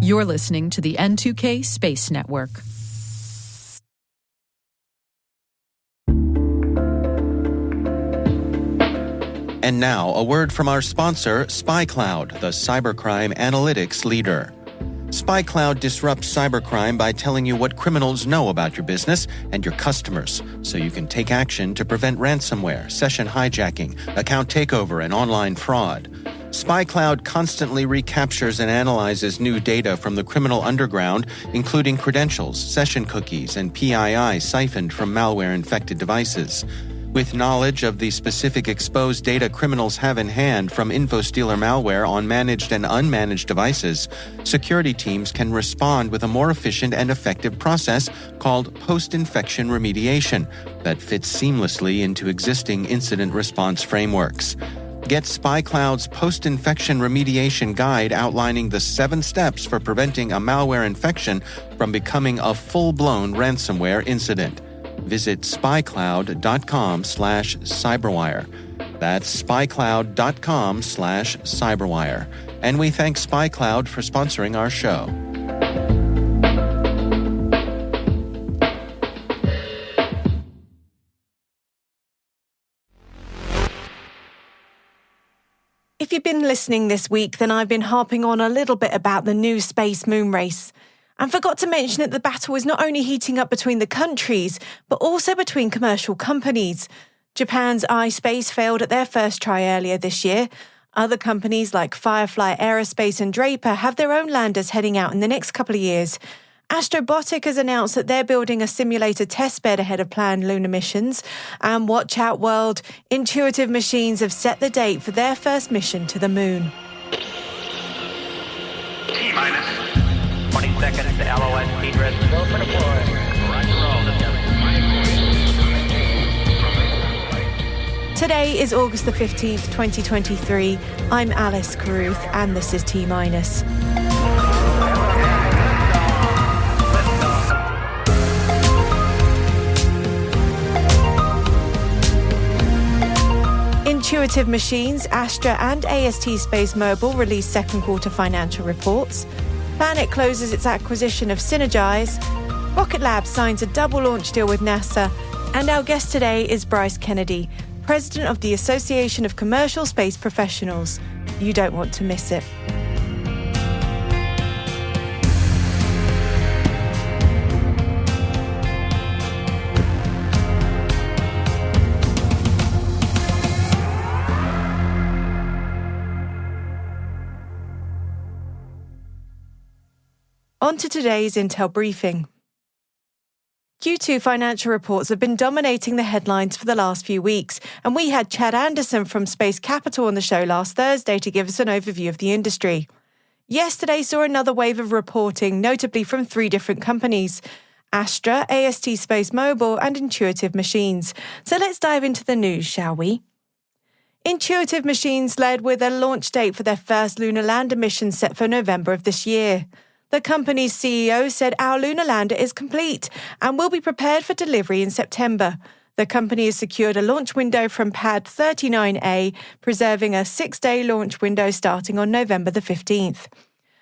You're listening to the N2K Space Network. And now, a word from our sponsor, SpyCloud, the cybercrime analytics leader. SpyCloud disrupts cybercrime by telling you what criminals know about your business and your customers, so you can take action to prevent ransomware, session hijacking, account takeover, and online fraud. SpyCloud constantly recaptures and analyzes new data from the criminal underground, including credentials, session cookies, and PII siphoned from malware-infected devices. With knowledge of the specific exposed data criminals have in hand from InfoStealer malware on managed and unmanaged devices, security teams can respond with a more efficient and effective process called post-infection remediation that fits seamlessly into existing incident response frameworks. Get SpyCloud's post-infection remediation guide outlining the 7 steps for preventing a malware infection from becoming a full-blown ransomware incident. Visit spycloud.com/cyberwire. That's spycloud.com/cyberwire. And we thank SpyCloud for sponsoring our show. If you've been listening this week, then I've been harping on a little bit about the new space moon race. And forgot to mention that the battle is not only heating up between the countries, but also between commercial companies. Japan's iSpace failed at their first try earlier this year. Other companies like Firefly Aerospace and Draper have their own landers heading out in the next couple of years. Astrobotic has announced that they're building a simulated testbed ahead of planned lunar missions. And watch out, world, Intuitive Machines have set the date for their first mission to the moon. T-minus 20 seconds to LOS speed rest. Go for deploy. Roger roll. Today is August the 15th, 2023. I'm Alice Carruth, and this is T-minus. Intuitive Machines, Astra and AST SpaceMobile released second quarter financial reports. Planet closes its acquisition of Synergize. Rocket Lab signs a double launch deal with NASA. And our guest today is Bryce Kennedy, President of the Association of Commercial Space Professionals. You don't want to miss it. On to today's Intel briefing. Q2 financial reports have been dominating the headlines for the last few weeks, and we had Chad Anderson from Space Capital on the show last Thursday to give us an overview of the industry. Yesterday saw another wave of reporting, notably from 3 different companies: Astra, AST SpaceMobile, and Intuitive Machines. So let's dive into the news, shall we? Intuitive Machines led with a launch date for their first lunar lander mission set for November of this year. The company's CEO said, "Our lunar lander is complete and will be prepared for delivery in September." The company has secured a launch window from Pad 39A, preserving a 6-day launch window starting on November the 15th.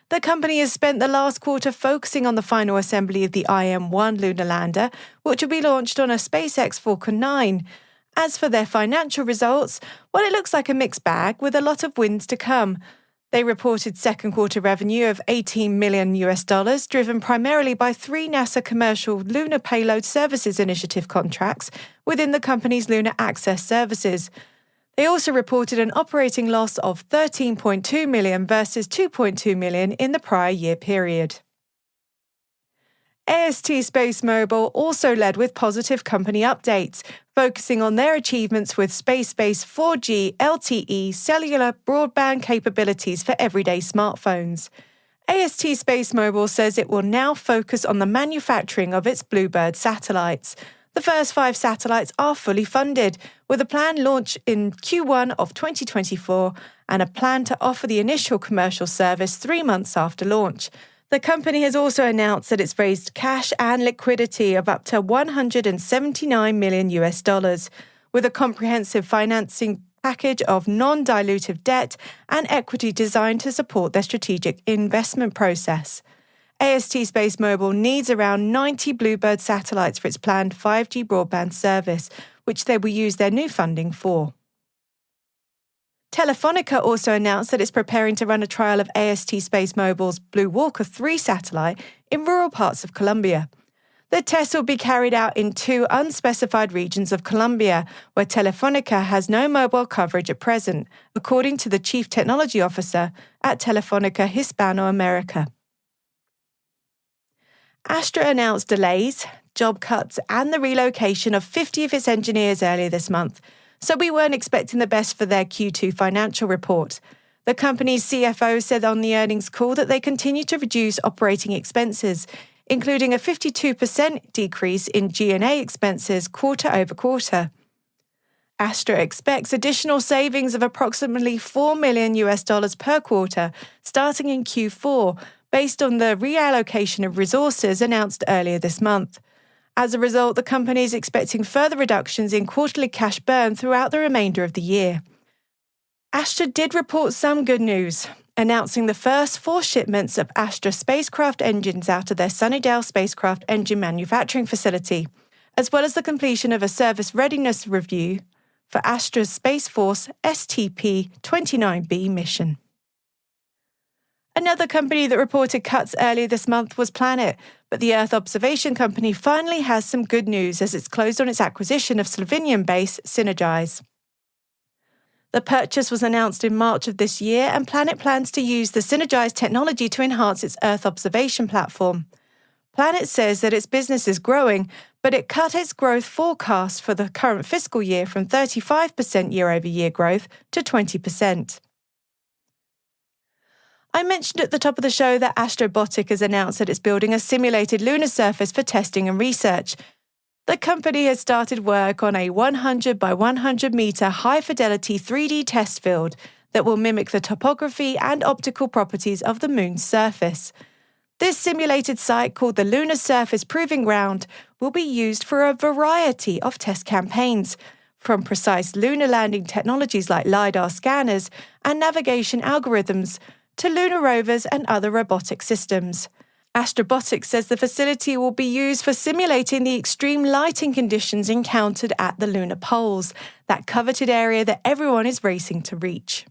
The company has spent the last quarter focusing on the final assembly of the IM-1 lunar lander, which will be launched on a SpaceX Falcon 9. As for their financial results, well, it looks like a mixed bag with a lot of wins to come. They reported second quarter revenue of $18 million, driven primarily by 3 NASA commercial Lunar Payload Services Initiative contracts within the company's lunar access services. They also reported an operating loss of $13.2 million versus $2.2 million in the prior year period. AST SpaceMobile also led with positive company updates, focusing on their achievements with space-based 4G LTE cellular broadband capabilities for everyday smartphones. AST SpaceMobile says it will now focus on the manufacturing of its BlueBird satellites. The first 5 satellites are fully funded, with a planned launch in Q1 of 2024 and a plan to offer the initial commercial service 3 months after launch. The company has also announced that it's raised cash and liquidity of up to $179 million, with a comprehensive financing package of non-dilutive debt and equity designed to support their strategic investment process. AST SpaceMobile needs around 90 BlueBird satellites for its planned 5G broadband service, which they will use their new funding for. Telefonica also announced that it's preparing to run a trial of AST SpaceMobile's Blue Walker 3 satellite in rural parts of Colombia. The test will be carried out in 2 unspecified regions of Colombia, where Telefonica has no mobile coverage at present, according to the Chief Technology Officer at Telefonica Hispanoamerica. Astra announced delays, job cuts, and the relocation of 50 of its engineers earlier this month, so we weren't expecting the best for their Q2 financial report. The company's CFO said on the earnings call that they continue to reduce operating expenses, including a 52% decrease in G&A expenses quarter over quarter. Astra expects additional savings of approximately $4 million per quarter starting in Q4, based on the reallocation of resources announced earlier this month. As a result, the company is expecting further reductions in quarterly cash burn throughout the remainder of the year. Astra did report some good news, announcing the first 4 shipments of Astra Spacecraft Engines out of their Sunnydale Spacecraft Engine manufacturing facility, as well as the completion of a Service Readiness review for Astra's Space Force STP-29B mission. Another company that reported cuts earlier this month was Planet, but the Earth observation company finally has some good news as it's closed on its acquisition of Slovenian-based Synergize. The purchase was announced in March of this year, and Planet plans to use the Synergize technology to enhance its Earth observation platform. Planet says that its business is growing, but it cut its growth forecast for the current fiscal year from 35% year-over-year growth to 20%. I mentioned at the top of the show that Astrobotic has announced that it's building a simulated lunar surface for testing and research. The company has started work on a 100 by 100 meter high-fidelity 3D test field that will mimic the topography and optical properties of the moon's surface. This simulated site, called the Lunar Surface Proving Ground, will be used for a variety of test campaigns, from precise lunar landing technologies like LiDAR scanners and navigation algorithms, to lunar rovers and other robotic systems. Astrobotics says the facility will be used for simulating the extreme lighting conditions encountered at the lunar poles, that coveted area that everyone is racing to reach.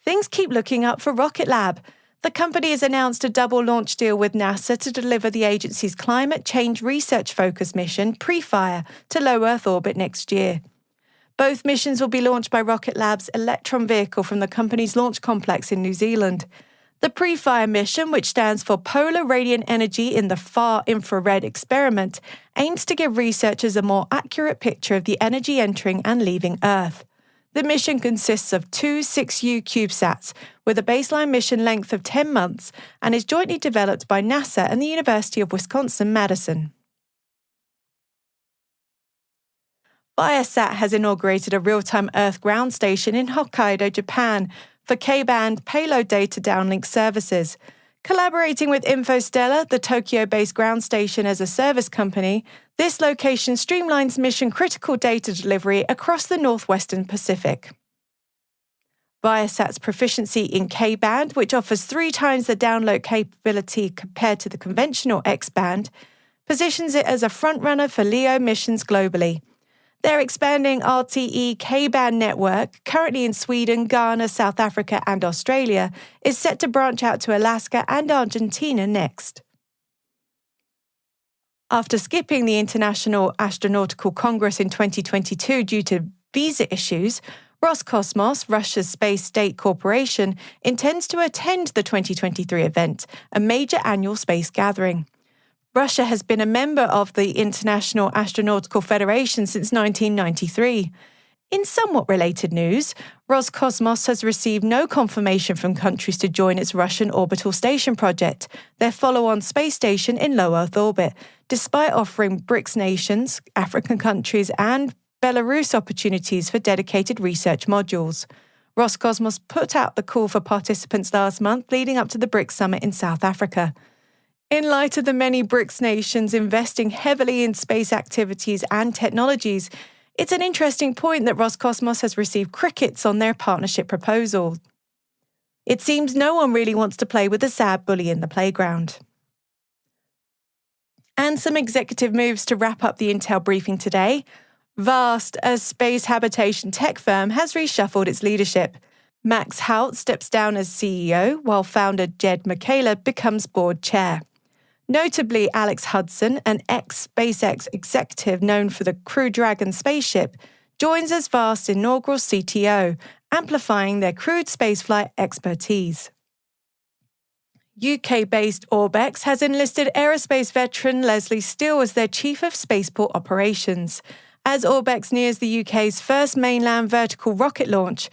Things keep looking up for Rocket Lab. The company has announced a double launch deal with NASA to deliver the agency's climate change research-focused mission, Pre-Fire, to low Earth orbit next year. Both missions will be launched by Rocket Lab's Electron vehicle from the company's launch complex in New Zealand. The Pre-Fire mission, which stands for Polar Radiant Energy in the Far Infrared Experiment, aims to give researchers a more accurate picture of the energy entering and leaving Earth. The mission consists of 2 6U CubeSats with a baseline mission length of 10 months and is jointly developed by NASA and the University of Wisconsin-Madison. Viasat has inaugurated a real-time Earth ground station in Hokkaido, Japan, for K-band payload data downlink services. Collaborating with Infostellar, the Tokyo-based ground station as a service company, this location streamlines mission-critical data delivery across the northwestern Pacific. Viasat's proficiency in K-band, which offers 3 times the download capability compared to the conventional X-band, positions it as a frontrunner for LEO missions globally. Their expanding RTE K-band network, currently in Sweden, Ghana, South Africa, and Australia, is set to branch out to Alaska and Argentina next. After skipping the International Astronautical Congress in 2022 due to visa issues, Roscosmos, Russia's space state corporation, intends to attend the 2023 event, a major annual space gathering. Russia has been a member of the International Astronautical Federation since 1993. In somewhat related news, Roscosmos has received no confirmation from countries to join its Russian orbital station project, their follow-on space station in low Earth orbit, despite offering BRICS nations, African countries, and Belarus opportunities for dedicated research modules. Roscosmos put out the call for participants last month leading up to the BRICS summit in South Africa. In light of the many BRICS nations investing heavily in space activities and technologies, It's an interesting point that Roscosmos has received crickets on their partnership proposal. It seems no one really wants to play with the sad bully in the playground. And some executive moves to wrap up the Intel briefing today. Vast, a space habitation tech firm, has reshuffled its leadership. Max Hout steps down as CEO, while founder Jed McCaleb becomes board chair. Notably, Alex Hudson, an ex-SpaceX executive known for the Crew Dragon spaceship, joins as Vast's inaugural CTO, amplifying their crewed spaceflight expertise. UK-based Orbex has enlisted aerospace veteran Leslie Steele as their Chief of Spaceport Operations. As Orbex nears the UK's first mainland vertical rocket launch,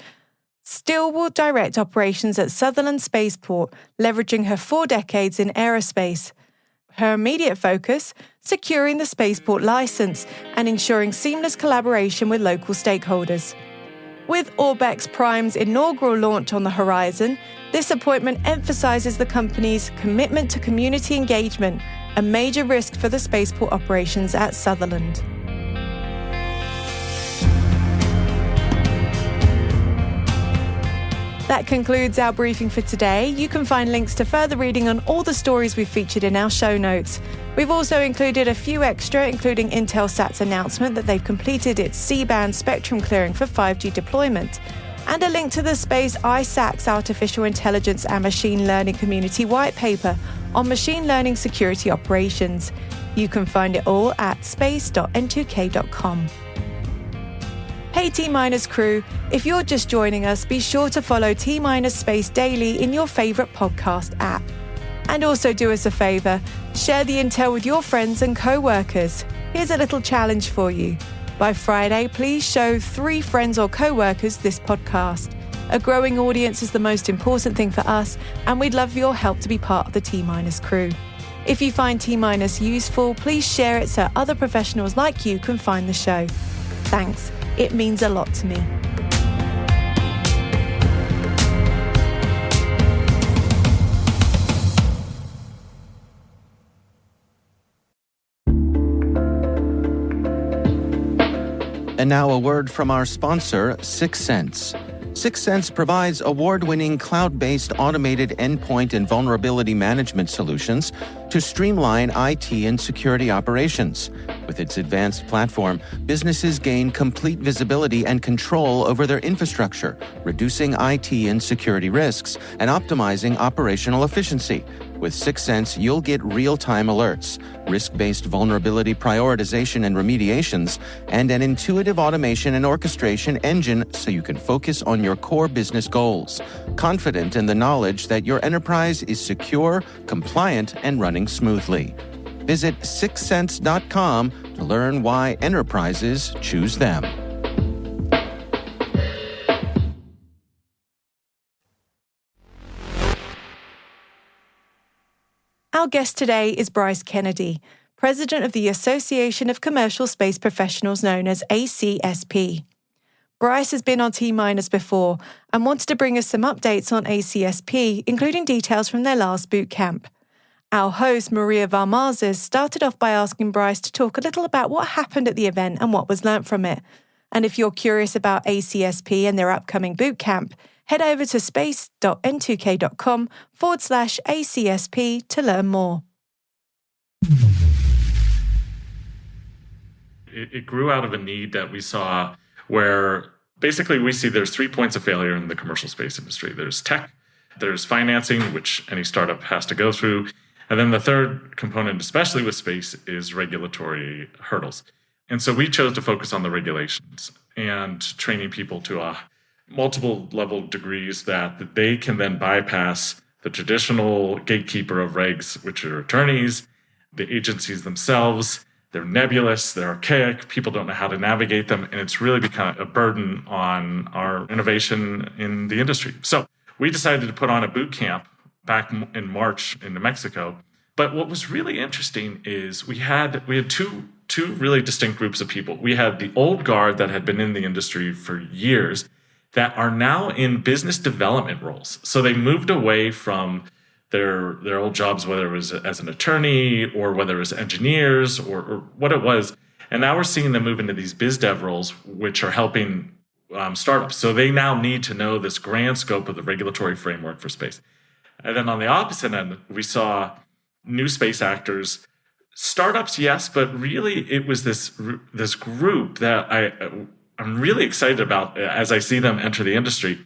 Steele will direct operations at Sutherland Spaceport, leveraging her 4 decades in aerospace. Her immediate focus, securing the spaceport license and ensuring seamless collaboration with local stakeholders. With Orbex Prime's inaugural launch on the horizon, this appointment emphasises the company's commitment to community engagement, a major risk for the spaceport operations at Sutherland. That concludes our briefing for today. You can find links to further reading on all the stories we've featured in our show notes. We've also included a few extra, including Intelsat's announcement that they've completed its C-band spectrum clearing for 5G deployment, and a link to the Space ISAC's Artificial Intelligence and Machine Learning Community white paper on machine learning security operations. You can find it all at space.n2k.com. Hey T-Minus crew, if you're just joining us, be sure to follow T-Minus Space Daily in your favourite podcast app. And also do us a favour, share the intel with your friends and co-workers. Here's a little challenge for you. By Friday, please show 3 friends or co-workers this podcast. A growing audience is the most important thing for us, and we'd love your help to be part of the T-Minus crew. If you find T-Minus useful, please share it so other professionals like you can find the show. Thanks. It means a lot to me. And now a word from our sponsor, 6 Sense. 6 Sense provides award-winning cloud-based automated endpoint and vulnerability management solutions to streamline IT and security operations. With its advanced platform, businesses gain complete visibility and control over their infrastructure, reducing IT and security risks and optimizing operational efficiency. With 6 Sense, you'll get real-time alerts, risk-based vulnerability prioritization and remediations, and an intuitive automation and orchestration engine so you can focus on your core business goals, confident in the knowledge that your enterprise is secure, compliant, and running smoothly. Visit 6sense.com to learn why enterprises choose them. Our guest today is Bryce Kennedy, President of the Association of Commercial Space Professionals known as ACSP. Bryce has been on T-Minus before and wanted to bring us some updates on ACSP, including details from their last boot camp. Our host, Maria Valmazes, started off by asking Bryce to talk a little about what happened at the event and what was learnt from it. And if you're curious about ACSP and their upcoming boot camp, head over to space.n2k.com/ACSP to learn more. It grew out of a need that we saw where basically we see there's 3 points of failure in the commercial space industry. There's tech, there's financing, which any startup has to go through, and then the third component, especially with space, is regulatory hurdles. And so we chose to focus on the regulations and training people to multiple level degrees that they can then bypass the traditional gatekeeper of regs, which are attorneys, the agencies themselves. They're nebulous, they're archaic, people don't know how to navigate them, and it's really become a burden on our innovation in the industry. So we decided to put on a boot camp back in March in New Mexico. But what was really interesting is we had two really distinct groups of people. We had the old guard that had been in the industry for years that are now in business development roles. So they moved away from their old jobs, whether it was as an attorney or whether it was engineers or what it was, And now we're seeing them move into these biz dev roles, which are helping startups. So they now need to know this grand scope of the regulatory framework for space. And then on the opposite end, we saw new space actors, startups, yes, but really it was this group that I'm really excited about as I see them enter the industry.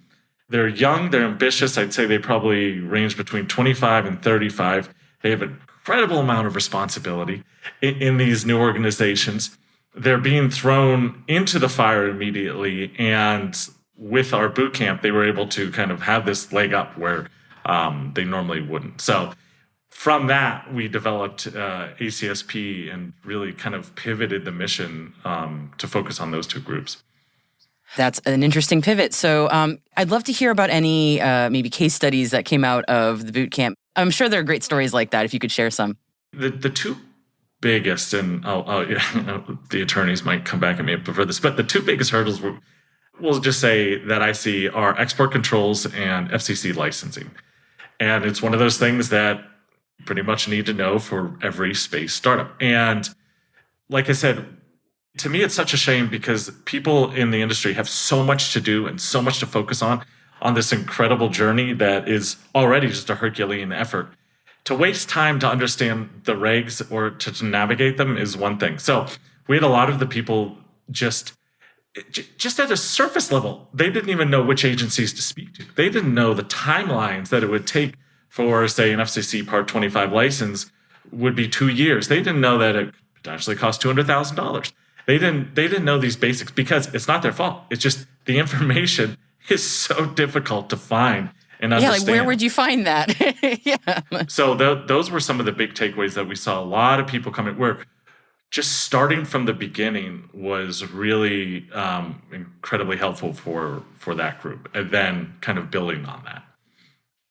They're young, they're ambitious. I'd say they probably range between 25 and 35. They have an incredible amount of responsibility in these new organizations. They're being thrown into the fire immediately. And with our boot camp, they were able to kind of have this leg up where they normally wouldn't. So from that, we developed ACSP and really kind of pivoted the mission to focus on those two groups. That's an interesting pivot. So I'd love to hear about any maybe case studies that came out of the boot camp. I'm sure there are great stories like that, if you could share some. The two biggest, and the attorneys might come back at me for this, but the two biggest hurdles we'll just say that I see are export controls and FCC licensing. And it's one of those things that you pretty much need to know for every space startup. And like I said, to me, it's such a shame because people in the industry have so much to do and so much to focus on this incredible journey that is already just a Herculean effort. To waste time to understand the regs or to navigate them is one thing. So we had a lot of the people just at a surface level, they didn't even know which agencies to speak to. They didn't know the timelines that it would take for, say, an FCC Part 25 license would be 2 years. They didn't know that it potentially cost $200,000. They didn't know these basics because it's not their fault. It's just the information is so difficult to find and understand. Yeah, like where would you find that? Yeah. So those were some of the big takeaways that we saw. A lot of people coming where just starting from the beginning was really incredibly helpful for that group, and then kind of building on that.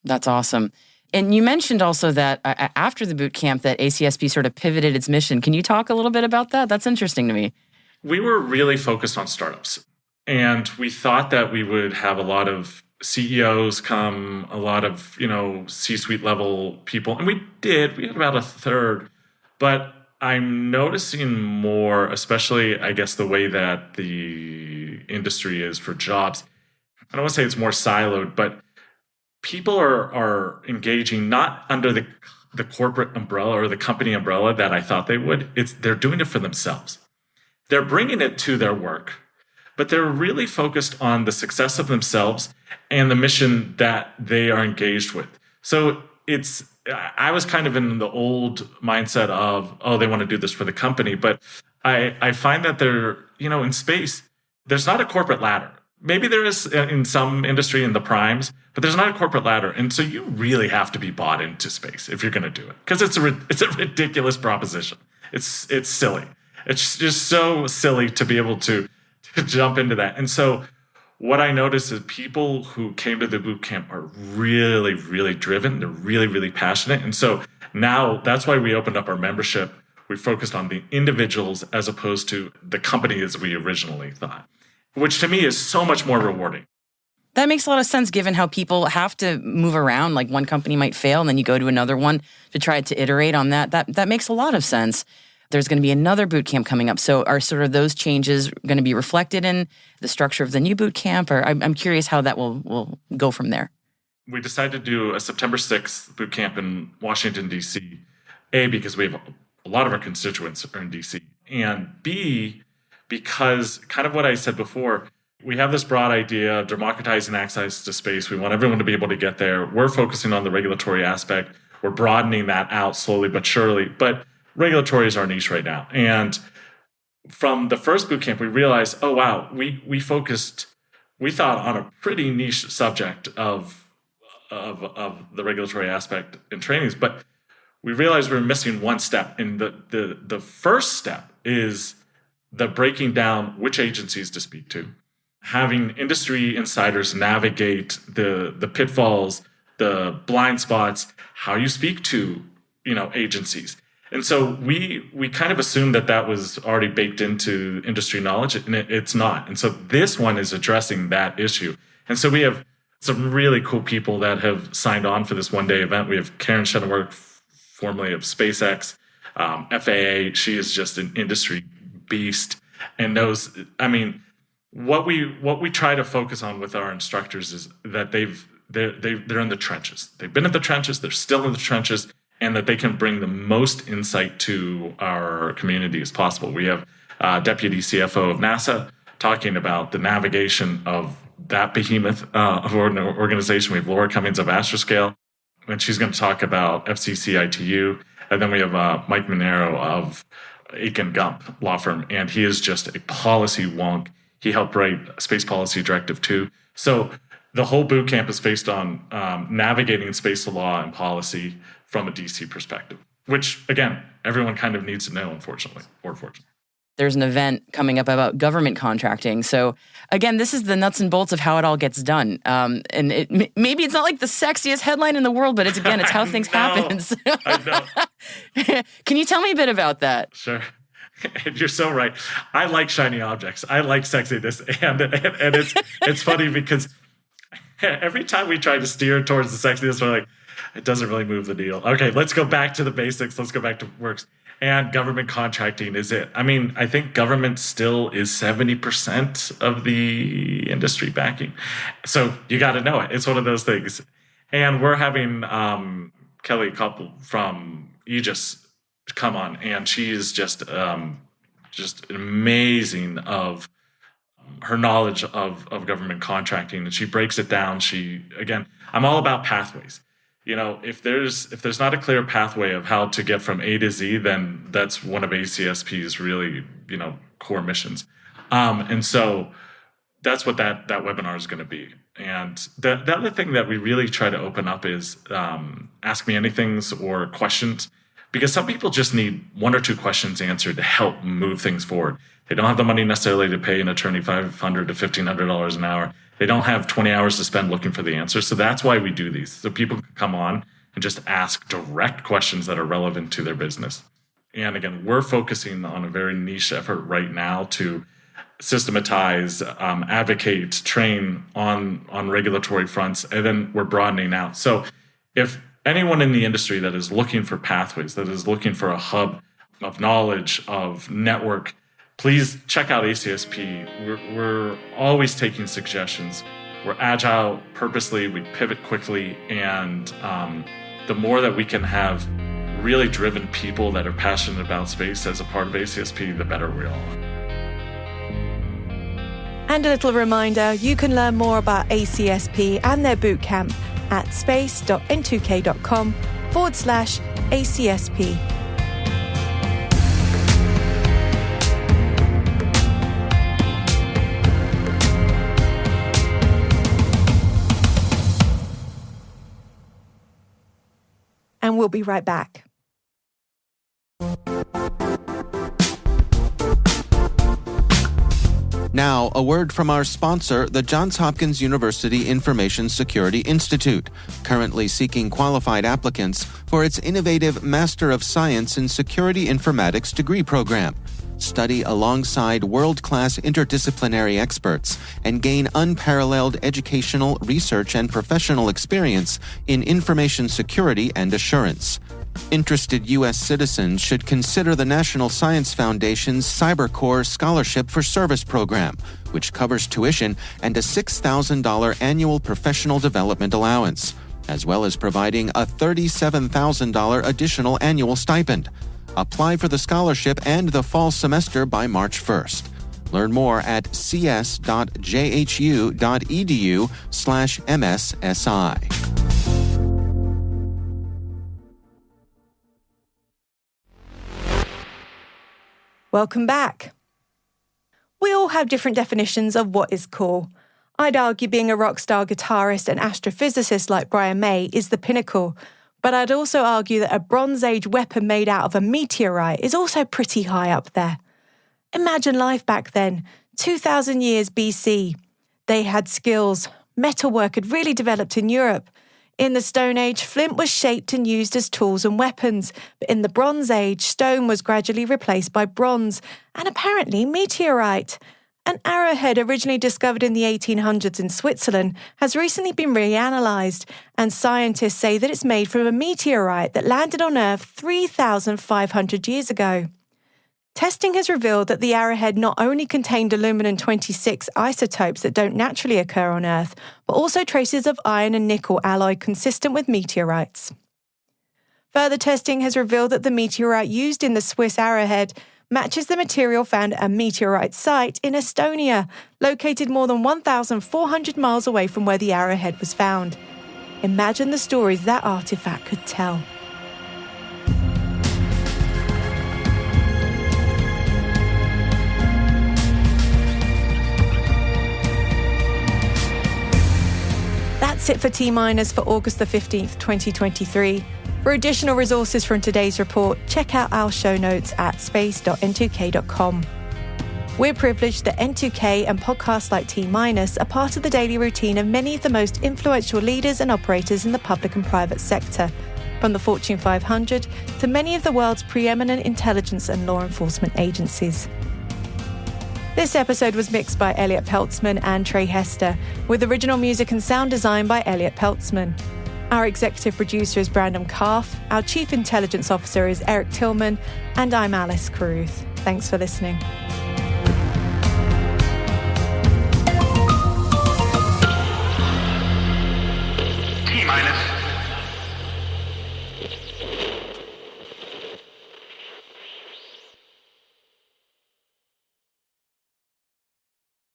That's awesome. And you mentioned also that after the boot camp that ACSP sort of pivoted its mission. Can you talk a little bit about that? That's interesting to me. We were really focused on startups, and we thought that we would have a lot of CEOs come, a lot of, C-suite level people. And we did. We had about a third. But I'm noticing more, especially, I guess, the way that the industry is for jobs. I don't want to say it's more siloed, but people are engaging not under the corporate umbrella or the company umbrella that I thought they would. They're doing it for themselves. They're bringing it to their work, but they're really focused on the success of themselves and the mission that they are engaged with. So I was kind of in the old mindset of, they want to do this for the company, but I find that they're, in space, there's not a corporate ladder. Maybe there is in some industry in the primes, but there's not a corporate ladder. And so you really have to be bought into space if you're going to do it, because it's a ridiculous proposition. It's silly. It's just so silly to be able to jump into that. And so what I noticed is people who came to the boot camp are really, really driven. They're really, really passionate. And so now that's why we opened up our membership. We focused on the individuals as opposed to the company as we originally thought, which to me is so much more rewarding. That makes a lot of sense given how people have to move around. Like one company might fail and then you go to another one to try to iterate on that. That makes a lot of sense. There's going to be another boot camp coming up. So are sort of those changes going to be reflected in the structure of the new boot camp? Or I'm curious how that will go from there. We decided to do a September 6th boot camp in Washington, D.C. A, because we have a lot of our constituents are in D.C. And B, because kind of what I said before, we have this broad idea of democratizing access to space. We want everyone to be able to get there. We're focusing on the regulatory aspect. We're broadening that out slowly but surely. But regulatory is our niche right now. And from the first boot camp, we realized, oh, wow, we thought on a pretty niche subject of the regulatory aspect in trainings, but we realized we were missing one step. And the first step is the breaking down which agencies to speak to, having industry insiders navigate the pitfalls, the blind spots, how you speak to, agencies. And so we kind of assumed that was already baked into industry knowledge, and it's not. And so this one is addressing that issue. And so we have some really cool people that have signed on for this one-day event. We have Karen Shenneberg, formerly of SpaceX, FAA. She is just an industry beast and knows, what we try to focus on with our instructors is that they're in the trenches. They've been in the trenches, they're still in the trenches, and that they can bring the most insight to our community as possible. We have Deputy CFO of NASA talking about the navigation of that behemoth of an organization. We have Laura Cummings of Astroscale, and she's going to talk about FCC ITU. And then we have Mike Monero of Aiken Gump law firm, and he is just a policy wonk. He helped write Space Policy Directive 2. So the whole boot camp is based on navigating space law and policy from a DC perspective, which, again, everyone kind of needs to know, unfortunately, or fortunately. There's an event coming up about government contracting. So again, this is the nuts and bolts of how it all gets done. And maybe it's not like the sexiest headline in the world, but it's how things happen. I know. Can you tell me a bit about that? Sure. You're so right. I like shiny objects. I like sexiness. And it's funny because every time we try to steer towards the sexiness, we're like, it doesn't really move the needle. Okay, let's go back to the basics. Let's go back to works. And government contracting is it. I think government still is 70% of the industry backing. So you got to know it. It's one of those things. And we're having Kelly Koppel from Aegis come on, and she's just amazing of her knowledge of government contracting, and she breaks it down. I'm all about pathways. If there's not a clear pathway of how to get from A to Z, then that's one of ACSP's really, core missions. And so that's what that webinar is going to be. And the other thing that we really try to open up is ask me anythings or questions, because some people just need one or two questions answered to help move things forward. They don't have the money necessarily to pay an attorney $500 to $1,500 an hour. They don't have 20 hours to spend looking for the answers. So that's why we do these. So people can come on and just ask direct questions that are relevant to their business. And again, we're focusing on a very niche effort right now to systematize, advocate, train on regulatory fronts, and then we're broadening out. So if anyone in the industry that is looking for pathways, that is looking for a hub of knowledge, of network, please check out ACSP. We're always taking suggestions. We're agile purposely. We pivot quickly. And the more that we can have really driven people that are passionate about space as a part of ACSP, the better we all are. And a little reminder, you can learn more about ACSP and their bootcamp at space.n2k.com/ACSP. And we'll be right back. Now, a word from our sponsor, the Johns Hopkins University Information Security Institute, currently seeking qualified applicants for its innovative Master of Science in Security Informatics degree program. Study alongside world-class interdisciplinary experts and gain unparalleled educational, research, and professional experience in information security and assurance. Interested U.S. citizens should consider the National Science Foundation's CyberCore Scholarship for Service program, which covers tuition and a $6,000 annual professional development allowance, as well as providing a $37,000 additional annual stipend. Apply for the scholarship and the fall semester by March 1st. Learn more at cs.jhu.edu/MSSI. Welcome back. We all have different definitions of what is cool. I'd argue being a rock star guitarist and astrophysicist like Brian May is the pinnacle, but I'd also argue that a Bronze Age weapon made out of a meteorite is also pretty high up there. Imagine life back then, 2,000 years BC. They had skills. Metalwork had really developed in Europe. In the Stone Age, flint was shaped and used as tools and weapons, but in the Bronze Age, stone was gradually replaced by bronze, and apparently meteorite. An arrowhead originally discovered in the 1800s in Switzerland has recently been reanalyzed, and scientists say that it's made from a meteorite that landed on Earth 3,500 years ago. Testing has revealed that the Arrowhead not only contained aluminum-26 isotopes that don't naturally occur on Earth, but also traces of iron and nickel alloy consistent with meteorites. Further testing has revealed that the meteorite used in the Swiss Arrowhead matches the material found at a meteorite site in Estonia, located more than 1,400 miles away from where the Arrowhead was found. Imagine the stories that artifact could tell. That's it for T-Minus for August the 15th, 2023. For additional resources from today's report, check out our show notes at space.n2k.com. We're privileged that N2K and podcasts like T-Minus are part of the daily routine of many of the most influential leaders and operators in the public and private sector, from the Fortune 500 to many of the world's preeminent intelligence and law enforcement agencies. This episode was mixed by Elliot Peltzman and Trey Hester, with original music and sound design by Elliot Peltzman. Our executive producer is Brandon Karff, our chief intelligence officer is Eric Tillman, and I'm Alice Carruth. Thanks for listening.